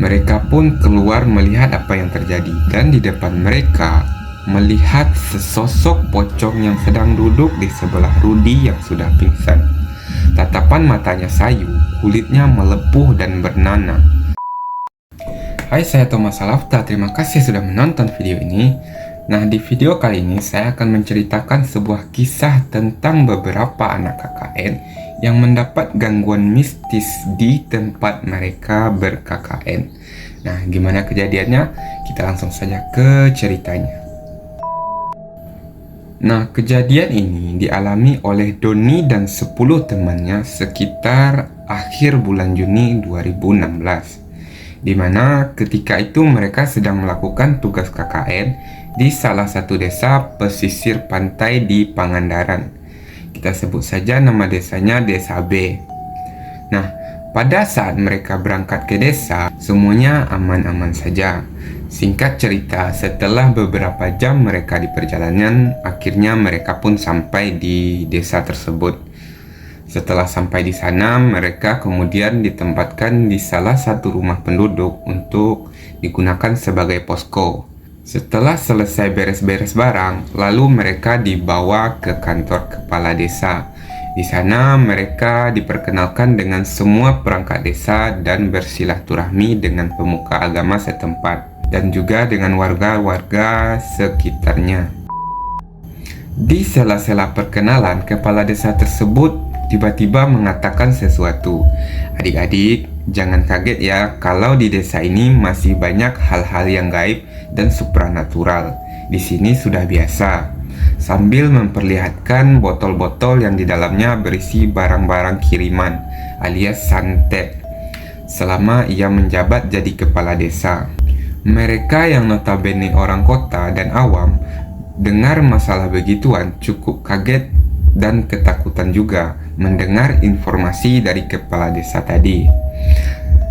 Mereka pun keluar melihat apa yang terjadi, dan di depan mereka melihat sesosok pocong yang sedang duduk di sebelah Rudy yang sudah pingsan. Tatapan matanya sayu, kulitnya melepuh dan bernanah. Hai, saya Thomas Alafta. Terima kasih sudah menonton video ini. Nah, di video kali ini saya akan menceritakan sebuah kisah tentang beberapa anak KKN yang mendapat gangguan mistis di tempat mereka ber-KKN. Nah, gimana kejadiannya? Kita langsung saja ke ceritanya. Nah, kejadian ini dialami oleh Doni dan 10 temannya sekitar akhir bulan Juni 2016. Di mana ketika itu mereka sedang melakukan tugas KKN di salah satu desa pesisir pantai di Pangandaran. Kita sebut saja nama desanya Desa B. Nah, pada saat mereka berangkat ke desa, semuanya aman-aman saja. Singkat cerita, setelah beberapa jam mereka di perjalanan, akhirnya mereka pun sampai di desa tersebut. Setelah sampai di sana, mereka kemudian ditempatkan di salah satu rumah penduduk untuk digunakan sebagai posko. Setelah selesai beres-beres barang, lalu mereka dibawa ke kantor kepala desa. Di sana mereka diperkenalkan dengan semua perangkat desa dan bersilaturahmi dengan pemuka agama setempat dan juga dengan warga-warga sekitarnya. Di sela-sela perkenalan, kepala desa tersebut tiba-tiba mengatakan sesuatu. Adik-adik, jangan kaget ya kalau di desa ini masih banyak hal-hal yang gaib dan supranatural. Di sini sudah biasa. Sambil memperlihatkan botol-botol yang di dalamnya berisi barang-barang kiriman alias santet selama ia menjabat jadi kepala desa. Mereka yang notabene orang kota dan awam dengar masalah begituan cukup kaget dan ketakutan juga mendengar informasi dari kepala desa tadi.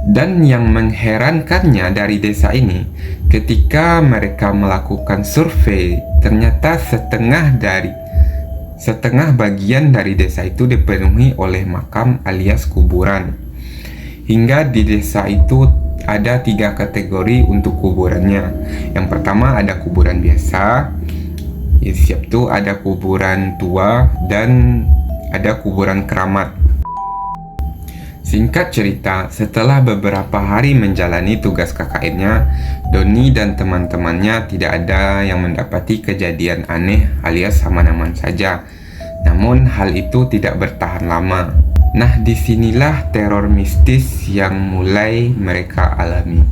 Dan yang mengherankannya dari desa ini, ketika mereka melakukan survei, ternyata setengah bagian dari desa itu dipenuhi oleh makam alias kuburan. Hingga di desa itu ada 3 kategori untuk kuburannya. Yang pertama ada kuburan biasa, yaitu ada kuburan tua dan ada kuburan keramat. Singkat cerita, setelah beberapa hari menjalani tugas KKN-nya, Doni dan teman-temannya tidak ada yang mendapati kejadian aneh alias aman-aman saja. Namun hal itu tidak bertahan lama. Nah, disinilah teror mistis yang mulai mereka alami.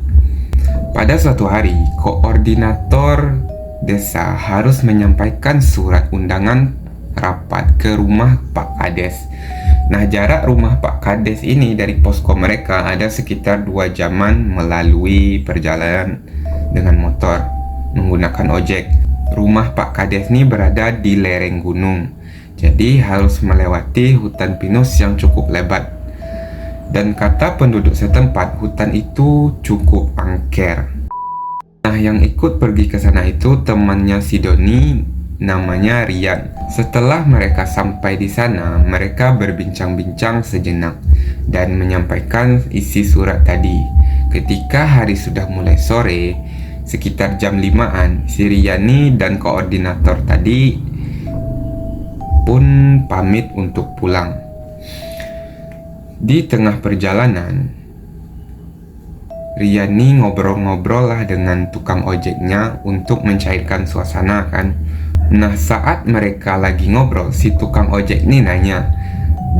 Pada suatu hari, koordinator desa harus menyampaikan surat undangan rapat ke rumah Pak Kades. Nah, jarak rumah Pak Kades ini dari posko mereka ada sekitar 2 jaman melalui perjalanan dengan motor menggunakan ojek. Rumah Pak Kades ini berada di lereng gunung, jadi harus melewati hutan pinus yang cukup lebat. Dan kata penduduk setempat, hutan itu cukup angker. Nah, yang ikut pergi ke sana itu temannya si Doni, namanya Rian. Setelah mereka sampai di sana, mereka berbincang-bincang sejenak dan menyampaikan isi surat tadi. Ketika hari sudah mulai sore, sekitar jam 5-an, si Riani dan koordinator tadi pun pamit untuk pulang. Di tengah perjalanan, Riani ngobrol-ngobrol lah dengan tukang ojeknya untuk mencairkan suasana kan. Nah, saat mereka lagi ngobrol, si tukang ojek ini nanya,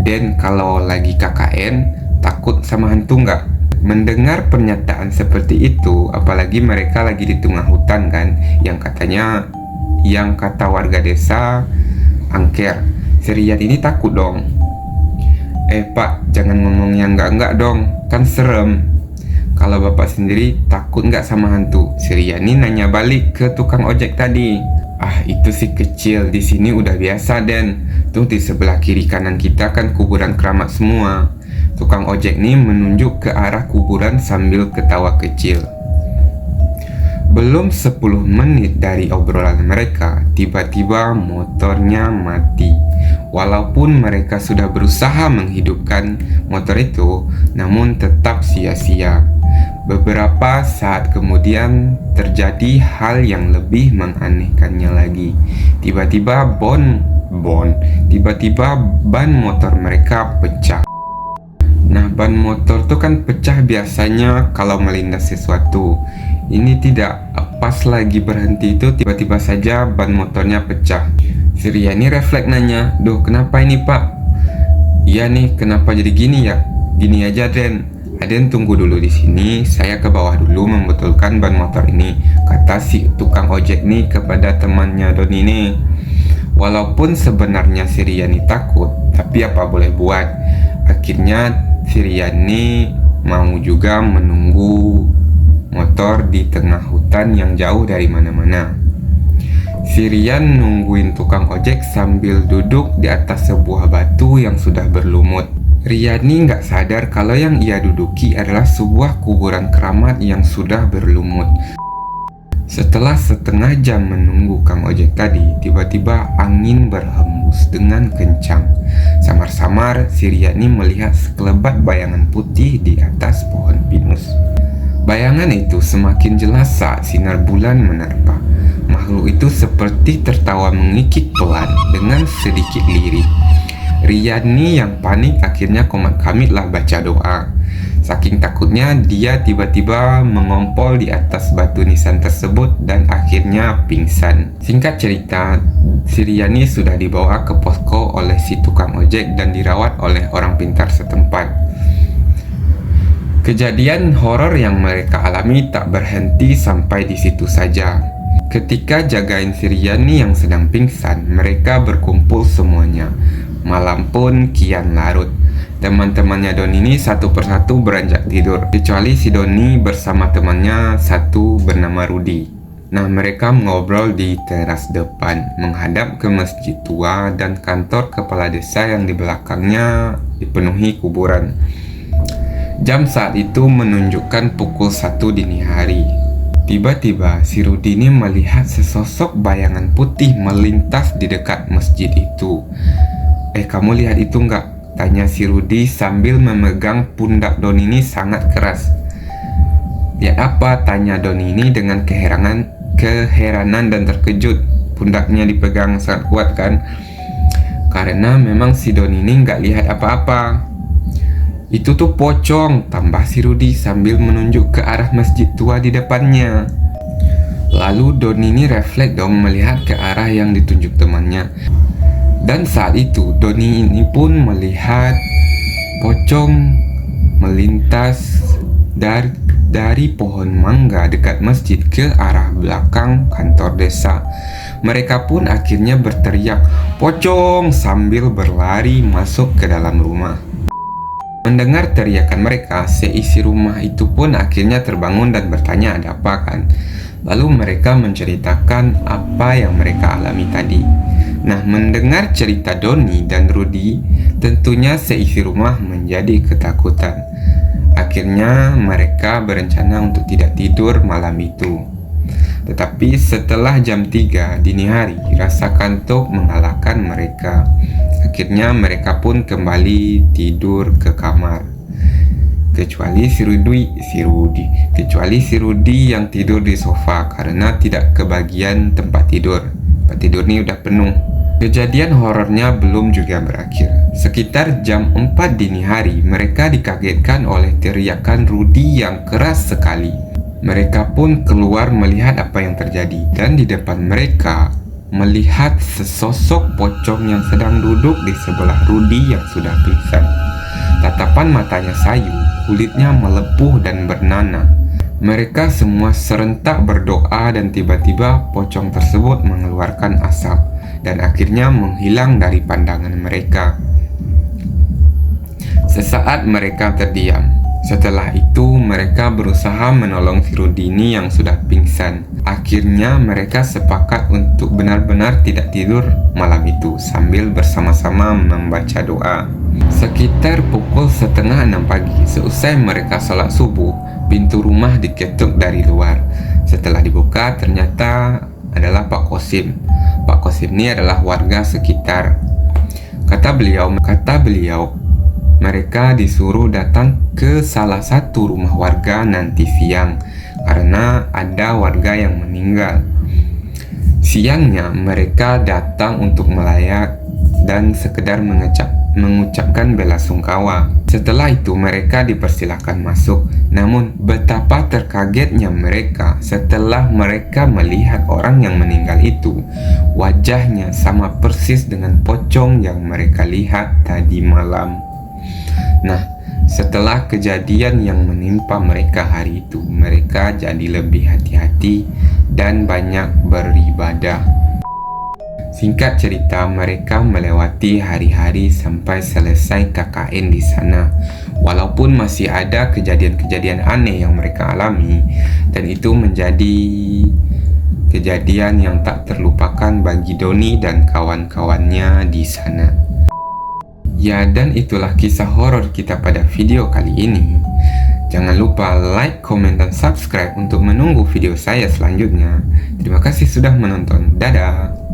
"Den, kalau lagi KKN takut sama hantu nggak?" Mendengar pernyataan seperti itu, apalagi mereka lagi di tengah hutan kan, yang kata warga desa angker. Si Rian ini takut dong. Pak, jangan ngomong yang enggak dong, kan serem. Kalau bapak sendiri takut nggak sama hantu?" Si Rian ini nanya balik ke tukang ojek tadi. Itu sih kecil, di sini udah biasa, Den. Tuh di sebelah kiri kanan kita kan kuburan keramat semua. Tukang ojek nih menunjuk ke arah kuburan sambil ketawa kecil. Belum 10 menit dari obrolan mereka, tiba-tiba motornya mati. Walaupun mereka sudah berusaha menghidupkan motor itu, namun tetap sia-sia. Beberapa saat kemudian terjadi hal yang lebih menganehkannya lagi. Tiba-tiba ban motor mereka pecah. Nah, ban motor tuh kan pecah biasanya kalau melindas sesuatu. Ini tidak, pas lagi berhenti itu tiba-tiba saja ban motornya pecah. Si Riani refleks nanya, "Duh, kenapa ini Pak?" "Iya nih, kenapa jadi gini ya?" "Gini aja Den, Aden tunggu dulu di sini, saya ke bawah dulu membetulkan ban motor ini," kata si tukang ojek nih kepada temannya Doni nih. Walaupun sebenarnya si Riani takut, tapi apa boleh buat. Akhirnya si Riani mau juga menunggu motor di tengah hutan yang jauh dari mana-mana. Si Rian nungguin tukang ojek sambil duduk di atas sebuah batu yang sudah berlumut. Riani nggak sadar kalau yang ia duduki adalah sebuah kuburan keramat yang sudah berlumut. Setelah setengah jam menunggu Kang Ojek tadi, tiba-tiba angin berhembus dengan kencang. Samar-samar si Riani melihat sekelebat bayangan putih di atas pohon pinus. Bayangan itu semakin jelas saat sinar bulan menerpa. Makhluk itu seperti tertawa mengikik pelan dengan sedikit lirih. Riani yang panik akhirnya komat-kamitlah baca doa. Saking takutnya dia tiba-tiba mengompol di atas batu nisan tersebut dan akhirnya pingsan. Singkat cerita, si Riani sudah dibawa ke posko oleh si tukang ojek dan dirawat oleh orang pintar setempat. Kejadian horor yang mereka alami tak berhenti sampai di situ saja. Ketika jagain si Riani yang sedang pingsan, mereka berkumpul semuanya. Malam pun kian larut. Teman-temannya Doni ini satu persatu beranjak tidur, kecuali si Doni bersama temannya satu bernama Rudi. Nah, mereka ngobrol di teras depan, menghadap ke masjid tua dan kantor kepala desa yang di belakangnya dipenuhi kuburan. Jam saat itu menunjukkan pukul 1 dini hari. Tiba-tiba si Rudi ini melihat sesosok bayangan putih melintas di dekat masjid itu. Kamu lihat itu nggak?" tanya si Rudi sambil memegang pundak Doni ini sangat keras. "Lihat apa?" tanya Doni ini dengan keheranan dan terkejut. Pundaknya dipegang sangat kuat kan? Karena memang si Doni ini nggak lihat apa-apa. "Itu tuh pocong," tambah si Rudi sambil menunjuk ke arah masjid tua di depannya. Lalu Doni ini refleks dong melihat ke arah yang ditunjuk temannya. Dan saat itu Doni ini pun melihat pocong melintas dari pohon mangga dekat masjid ke arah belakang kantor desa. Mereka pun akhirnya berteriak "Pocong!" sambil berlari masuk ke dalam rumah. Mendengar teriakan mereka, seisi rumah itu pun akhirnya terbangun dan bertanya ada apa kan. Lalu mereka menceritakan apa yang mereka alami tadi. Nah, mendengar cerita Doni dan Rudi, tentunya seisi rumah menjadi ketakutan. Akhirnya mereka berencana untuk tidak tidur malam itu. Tetapi setelah jam 3 dini hari, rasa kantuk mengalahkan mereka. Akhirnya mereka pun kembali tidur ke kamar. Kecuali si Rudi yang tidur di sofa karena tidak kebagian tempat tidur. Tempat tidur ini udah penuh. Kejadian horornya belum juga berakhir. Sekitar jam 4 dini hari, mereka dikagetkan oleh teriakan Rudi yang keras sekali. Mereka pun keluar melihat apa yang terjadi, dan di depan mereka melihat sesosok pocong yang sedang duduk di sebelah Rudi yang sudah pingsan. Tatapan matanya sayu, kulitnya melepuh dan bernanah. Mereka semua serentak berdoa dan tiba-tiba pocong tersebut mengeluarkan asap dan akhirnya menghilang dari pandangan mereka. Sesaat mereka terdiam. Setelah itu mereka berusaha menolong si Rudini yang sudah pingsan. Akhirnya mereka sepakat untuk benar-benar tidak tidur malam itu sambil bersama-sama membaca doa. Sekitar pukul 5:30 pagi, seusai mereka sholat subuh, pintu rumah diketuk dari luar. Setelah dibuka, ternyata adalah Pak Kosim. Pak Kosim ini adalah warga sekitar. Kata beliau, mereka disuruh datang ke salah satu rumah warga nanti siang karena ada warga yang meninggal. Siangnya mereka datang untuk melayat dan sekedar mengucapkan bela sungkawa. Setelah itu mereka dipersilakan masuk. Namun betapa terkagetnya mereka setelah mereka melihat orang yang meninggal itu. Wajahnya sama persis dengan pocong yang mereka lihat tadi malam. Nah, setelah kejadian yang menimpa mereka hari itu, mereka jadi lebih hati-hati dan banyak beribadah. Singkat cerita, mereka melewati hari-hari sampai selesai KKN di sana. Walaupun masih ada kejadian-kejadian aneh yang mereka alami, dan itu menjadi kejadian yang tak terlupakan bagi Doni dan kawan-kawannya di sana. Ya, dan itulah kisah horor kita pada video kali ini. Jangan lupa like, komen, dan subscribe untuk menunggu video saya selanjutnya. Terima kasih sudah menonton. Dadah!